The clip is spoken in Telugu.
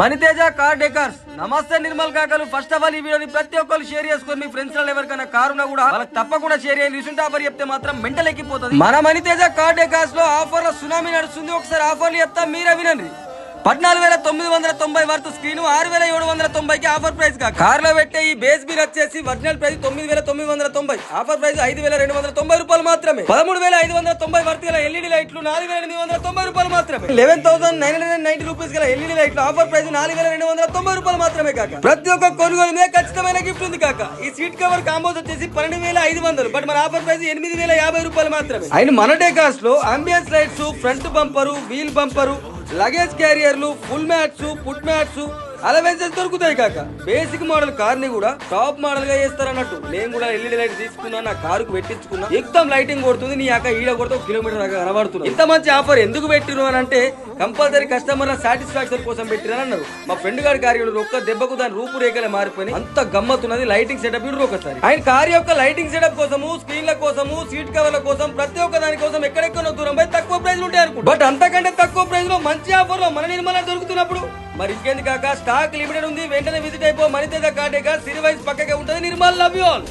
Maniteja car decors. నమస్తే నిర్మల్ కాకలు. ఫస్ట్ ఆఫ్ ఆల్ ఈ వీడియోని ప్రతి ఒక్కరు షేర్ చేసుకొని మీ ఫ్రెండ్స్ లో ఎవరికైనా కారున్నా కూడా వాళ్ళకి తప్పకుండా షేర్ చేయండి. రీసెంట్ ఆఫర్ చెప్తే మాత్రం మెంటల్ ఎక్కిపోతుంది. మన మణితేజ కార్ డెకర్స్ లో ఆఫర్ లో సునామీ నడుస్తుంది. ఒకసారి ఆఫర్లు చెప్తా, మీరే వినండి. 14,990 వర్త్ స్క్రీన్ 6,790కి ఆఫర్ ప్రైస్ గా కార్ లో పెట్టే ఈ బేస్ బిల్ వచ్చేసి ఒరిజినల్ ప్రైస్ 9,990, ఆఫర్ ప్రైస్ 5,290 రూపాయలు మాత్రమే. 13,590 వర్త్ గల ఎల్ఈడి లైట్లు 4,890 రూపాయలు మాత్రమే. 11,990 రూపీస్ గల ఎల్ఈడి లైట్లు ఆఫర్ ప్రైస్ 4,290 రూపాయలు మాత్రమే కాక. ప్రతి ఒక్క కొనుగోలు మీద ఖచ్చితమైన గిఫ్ట్ ఉంది కాక. ఈ సీట్ కవర్ కాంబోస్ వచ్చేసి 12,500, బట్ మన ఆఫర్ ప్రైస్ 8,050 రూపాయలు మాత్రమే. అండ్ మన డెకార్స్ లో ambience lights, front bumper, wheel bumper, luggage క్యారియర్లు, full mats, foot mats, allowances దొరుకుతాయి కాక. బేసిక్ మోడల్ కార్ ని కూడా టాప్ మోడల్ గా చేస్తారన్నట్టు. నేను కూడా ఎల్ఈడి లైట్ తీసుకున్నా, నా కారుకు పెట్టించుకున్నా. ఎక్దమ్ లైటింగ్ కొడుతుంది. నీ యొక్క ఈడ కొడితే 1 కిలోమీటర్ దాకా కనబడుతుంది. ఇంత మంచి ఆఫర్ ఎందుకు పెట్టిరు అని అంటే కంపల్సరీ కస్టమర్ల సాటిస్ఫాక్షన్ కోసం పెట్టిరని అన్నారు. మా ఫ్రెండ్ గారి కార్యాలయంలో ఒక్క దెబ్బకు దాని రూపురేఖలే మారిపోయి అంత గమ్మత్తున్నది. లైటింగ్ సెటప్ చూడు ఒకసారి. ఆయన కార్ యొక్క లైటింగ్ సెటప్ కోసము, స్క్రీన్ల కోసము, సీట్ కవర్ల కోసం, ప్రతి ఒక్క దాని కోసం ఎక్కడెక్కడో దూరం పోయి తక్కువ ప్రైస్ ఉంటాయి అనుకో. బట్ అంతకంటే తక్కువ ప్రైస్ లో మంచి ఆఫర్ లో మన నిర్మల దొరుకుతున్నప్పుడు మరి ఇంకేంది కాక. స్టాక్ లిమిటెడ్ ఉంది. వెంటనే విజిట్ అయిపో. Maniteja car decors. సిరి వైస్ పక్కకే ఉంటుంది. నిర్మల్. Love you all.